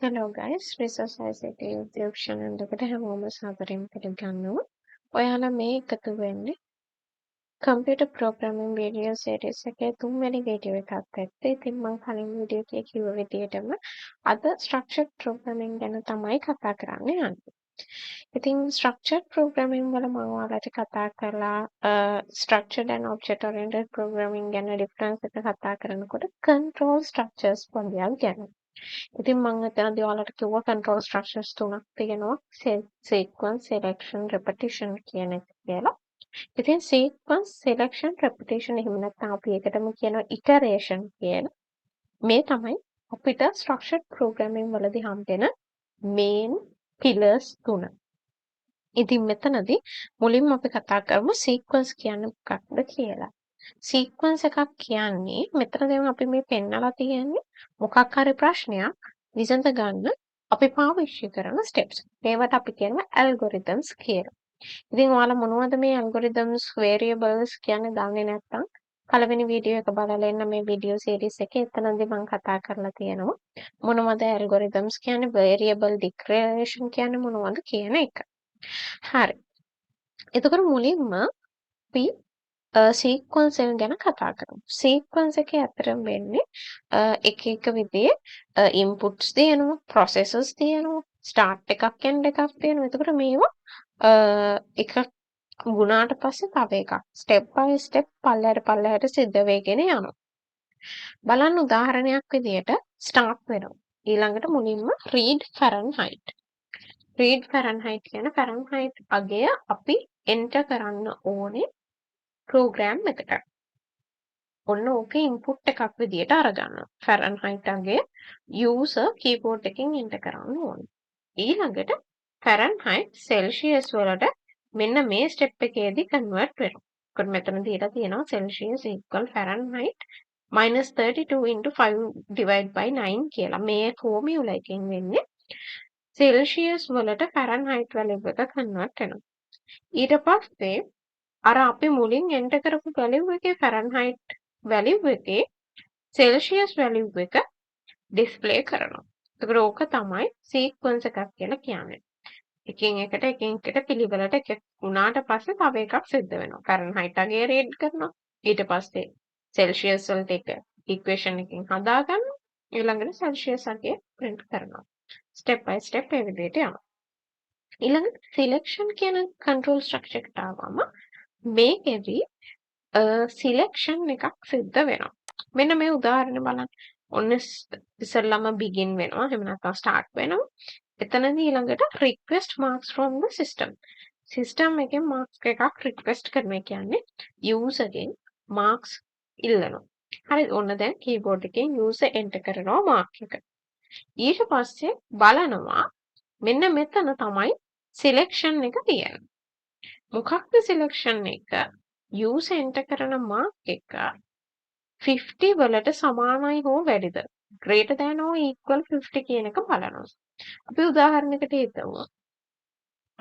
Hello guys, ResourceICT උද්‍යෝක්ෂණ එකට හැමෝම සාදරයෙන් පිළිගන්නවා. ඔයාලා මේ එකතු වෙන්නේ computer programming video series එකේ තුන්වෙනි වීඩියෝ එකත් එක්ක. ඉතින් මම කලින් වීඩියෝ එකේ කිව්ව විදිහටම අද structured programming ගැන තමයි කතා කරන්න යන්නේ. ඉතින් structured programming වල මම ඔයාලට කතා කරලා structured and object oriented programming ගැන difference එක කතා කරනකොට control structures පොඩ්ඩක් ගැන. ඉතින් මම එතනදී ඔයාලට කිව්වා control structures තුනක් තියෙනවා sequence selection repetition කියන එක කියලා. ඉතින් sequence selection repetition එහෙම නැත්නම් අපි ඒකටම කියනවා iteration කියලා. මේ තමයි අපිට structured programming වලදී හම්බෙන main pillars තුන. ඉතින් මෙතනදී මුලින්ම අපි කතා කරමු sequence කියන්නේ මොකක්ද කියලා. sequence එකක් කියන්නේ මෙතනදී අපි මේ පෙන්නලා තියෙන්නේ මොකක් හරි ප්‍රශ්නයක් විසඳ ගන්න අපි පාවිච්චි කරන steps. මේවට අපි කියනවා algorithms කියලා. ඉතින් ඔයාලා මොනවද මේ algorithms variables කියන්නේ දන්නේ නැත්නම් පළවෙනි වීඩියෝ එක බලලා එන්න මේ වීඩියෝ series එකේ එතනදී මම කතා කරලා තියෙනවා මොනවද algorithms කියන්නේ variable declaration කියන්නේ මොනවද කියන එක. හරි. එතකොට මුලින්ම අපි sequence එක ගැන කතා කරමු. sequence එකේ අතරම වෙන්නේ එක එක විදිහේ inputs තියෙනවා, processes තියෙනවා, start එකක් end එකක් තියෙනවා. එතකොට මේවා එක ගුණාට පස්සේ තව එකක් step by step පල්ලයට සිද්ධ වෙගෙන යනවා. බලන්න උදාහරණයක් විදිහට start වෙනවා. ඊළඟට මුලින්ම read Fahrenheit. read Fahrenheit කියන Fahrenheit අගය අපි enter කරන්න ඕනේ program එකට. ඔන්න ඕකේ input එකක් විදියට අරගන්නවා. Fahrenheit අගය user keyboard එකකින් enter කරන්න ඕනේ. ඊළඟට Fahrenheit Celsius වලට මෙන්න මේ step එකේදී convert වෙනවා. ඒකට මෙතන දීලා තියෙනවා Celsius equal Fahrenheit -32 into 5 divide by 9 කියලා. මේ formula එකෙන් වෙන්නේ Celsius වලට Fahrenheit value එක convert වෙනවා. ඊට පස්සේ අර අපි මුලින් enter කරපු value එකේ Fahrenheit value එකේ Celsius value එක display කරනවා. ඒකට ඕක තමයි sequence එකක් කියලා කියන්නේ. එකින් එකට පිළිවෙලට එක වුණාට පස්සේ තව එකක් සිද්ධ වෙනවා. Fahrenheit අගය read කරනවා. ඊට පස්සේ Celsius වලට එක equation එකකින් හදා ගන්නවා. ඊළඟට Celsius අගය print කරනවා. step by step ඒ විදිහට යනවා. ඊළඟට selection කියන control structure එකට ආවම මේකෙදි selection එකක් සිද්ධ වෙනවා. මෙන්න මේ උදාහරණ බලන්න. ඔන්න ඉස්සෙල්ලාම begin වෙනවා. එහෙම නැත්නම් start වෙනවා. එතනදී ඊළඟට request marks from the system. system එකෙන් marks එකක් request කරනවා කියන්නේ user ගෙන් marks ඉල්ලනවා. හරි ඔන්න දැන් keyboard එකෙන් user enter කරනවා mark එක. ඊට පස්සේ බලනවා මෙන්න මෙතන තමයි selection එක තියෙන්නේ. මොකක්ද selection එක? user enter කරන mark එක 50 වලට සමානයි හෝ වැඩිද? greater than or equal 50 කියන එක බලනවා. අපි උදාහරණයකට හිතමු.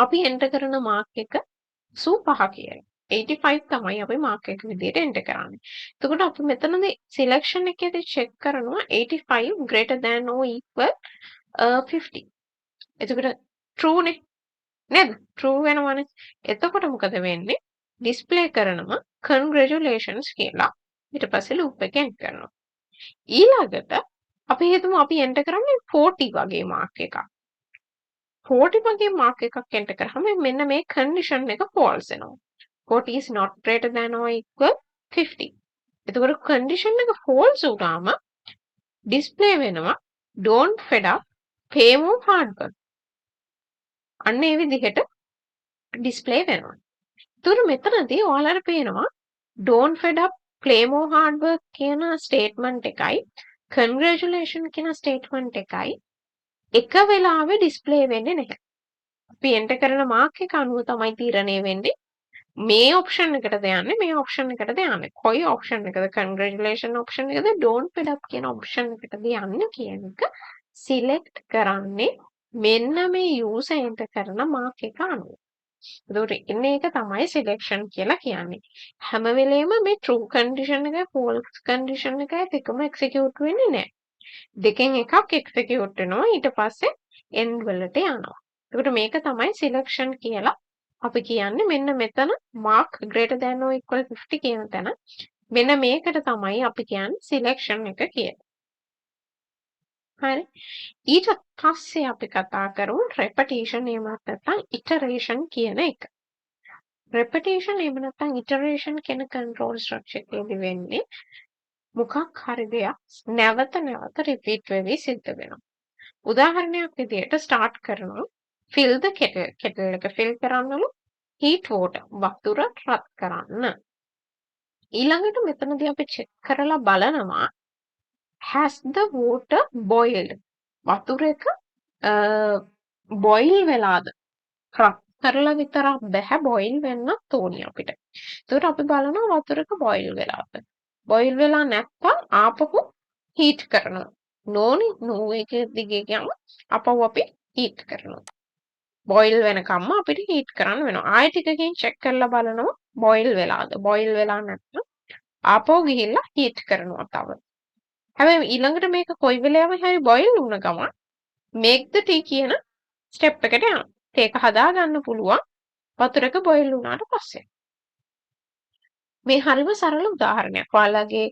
අපි enter කරන mark එක 85 කියලා. 85 තමයි අපි mark එක විදිහට enter කරන්නේ. එතකොට අපි මෙතනදී selection එකේදී check කරනවා 85 greater than or equal 50. එතකොට true නේ. නේද? true වෙනවනේ. එතකොට මොකද වෙන්නේ? display කරනවා congratulations කියලා. ඊට පස්සේ loop එක end කරනවා. ඊළඟට අපි හිතමු අපි enter කරන්නේ 40 වගේ mark එකක්. 40 වගේ mark එකක් enter කරාම මෙන්න මේ condition එක false වෙනවා. 40 is not greater than or equal 50. එතකොට condition එක false වුණාම display වෙනවා don't fed up pay more hard work. අන්න ඒ විදිහට display වෙනවා. ඒතර මෙතනදී ඔයාලට පේනවා don't fed up play more hard work කියන statement එකයි congratulations කියන statement එකයි එක වෙලාවෙ display වෙන්නේ නැහැ. අපි enter කරන mark එක අනුව තමයි තීරණය වෙන්නේ. මේ option එකටද යන්නේ මේ option එකටද යන්නේ. කොයි option එකද congratulations option එකද don't fed up කියන option එකටද යන්නේ කියන එක select කරන්නේ මෙන්න මේ user enter කරන mark එක අනුව. ඒකට එන්නේ එක තමයි selection කියලා කියන්නේ. හැම වෙලේම මේ true condition එකයි false condition එකයි දෙකම execute වෙන්නේ නැහැ. දෙකෙන් එකක් එක්සිකියුට් වෙනවා ඊට පස්සේ end වලට යනවා. එතකොට මේක තමයි selection කියලා අපි කියන්නේ. මෙන්න මෙතන mark greater than or equal 50 කියන තැන මෙන්න මේකට තමයි අපි කියන්නේ selection එක කියලා. හරි. ඊට පස්සේ අපි කතා කරමු repetition එහෙමත් නැත්නම් iteration කියන එක. repetition එහෙම නැත්නම් iteration කියන control structure එකේදී වෙන්නේ මොකක් හරි දෙයක් නැවත නැවත repeat වෙවි සිද්ධ වෙනවා. උදාහරණයක් විදිහට start කරනවා fill the kettle එක fill කරන්නලු heat water වතුර රත් කරන්න. ඊළඟට මෙතනදී අපි check කරලා බලනවා has the water boiled වතුර එක boil වෙලාද රත් කරලා විතරක් බෑ boil වෙන්නත් ඕනි අපිට. ඒකට අපි බලනවා වතුර එක boil වෙලාද. boil වෙලා නැත්නම් ආපහු heat කරනවා. නෝනි නෝ එක දිගේ ගියාම අපව අපි heat කරනවා. boil වෙනකම්ම අපිට heat කරන්න වෙනවා. ආයෙ ටිකකින් check කරලා බලනවා boil වෙලාද. boil වෙලා නැත්නම් ආපහු ගිහිල්ලා heat කරනවා තව. හැබැයි ඊළඟට මේක කොයි වෙලාවෙම හරි boil වුණ ගමන් make the tea කියන step එකට යනවා. ඒක හදා ගන්න පුළුවන් වතුර එක boil වුණාට පස්සේ. මේ හරිම සරල උදාහරණයක්. ඔයාලගේ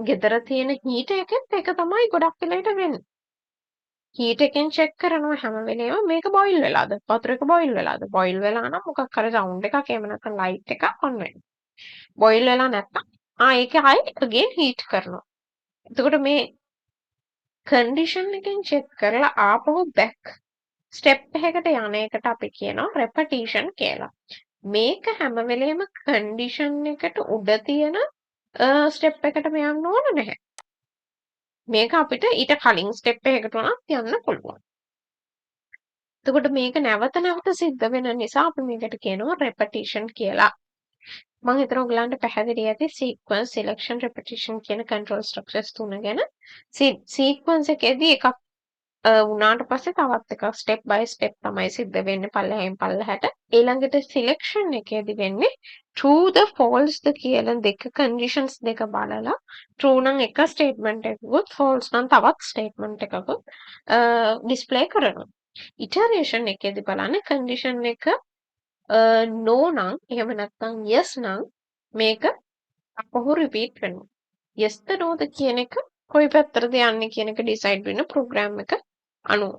ගෙදර තියෙන heater එකෙත් ඒක තමයි ගොඩක් වෙලාවට වෙන්නේ. heater එකෙන් check කරනවා හැම වෙලේම මේක boil වෙලාද? වතුර එක boil වෙලාද? boil වෙලා නම් මොකක් හරි sound එකක් එහෙම නැත්නම් light එකක් on වෙනවා. boil වෙලා නැත්නම් ඒක ආයෙ again heat කරනවා. එතකොට මේ condition එකෙන් check කරලා ආපහු back step එකකට යන එකට අපි කියනවා repetition කියලා. මේක හැම වෙලේම condition එකට උඩ තියෙන step එකටම යන්න ඕන නැහැ. මේක අපිට ඊට කලින් step එකකට උනත් යන්න පුළුවන්. එතකොට මේක නැවත නැවත සිද්ධ වෙන නිසා අපි මේකට කියනවා repetition කියලා. මම හිතනවා ඔයගලන්ට පැහැදිලි ඇති sequence selection repetition කියන control structures තුන ගැන. sequence එකේදී එකක් වුණාට පස්සේ තවත් එකක් step by step තමයි සිද්ධ වෙන්නේ පල්ලෙහෙන් පල්ලෙහාට. ඊළඟට selection එකේදී වෙන්නේ true the false the කියලා දෙක conditions දෙක බලලා true නම් එක statement එකකුත් false නම් තවත් statement එකකුත් display කරනවා. iteration එකේදී බලන්නේ condition එක no නම් එහෙම නැත්නම් yes නම් මේක අපහු repeat වෙනවා. yes ද no ද කියන එක කොයි පැත්තටද යන්නේ කියන එක decide වෙන program එක අනුව.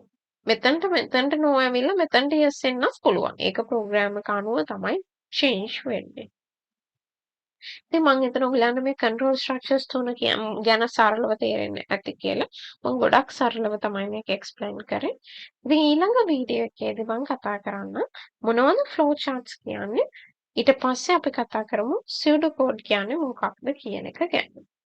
මෙතනට no ඇවිල්ලා මෙතනට yes එන්නත් පුළුවන්. ඒක program එක අනුව තමයි change වෙන්නේ. ඉතින් මම හිතනවා ඔයගලන්ට මේ control structures තුන ගැන සරලව තේරෙන්නේ ඇති කියලා. මම ගොඩක් සරලව තමයි මේක explain කරේ. ඉතින් ඊළඟ වීඩියෝ එකේදී මම කතා කරන්න මොනවද flowcharts කියන්නේ ඊට පස්සේ අපි කතා කරමු pseudocode කියන්නේ මොකක්ද කියන එක ගැන.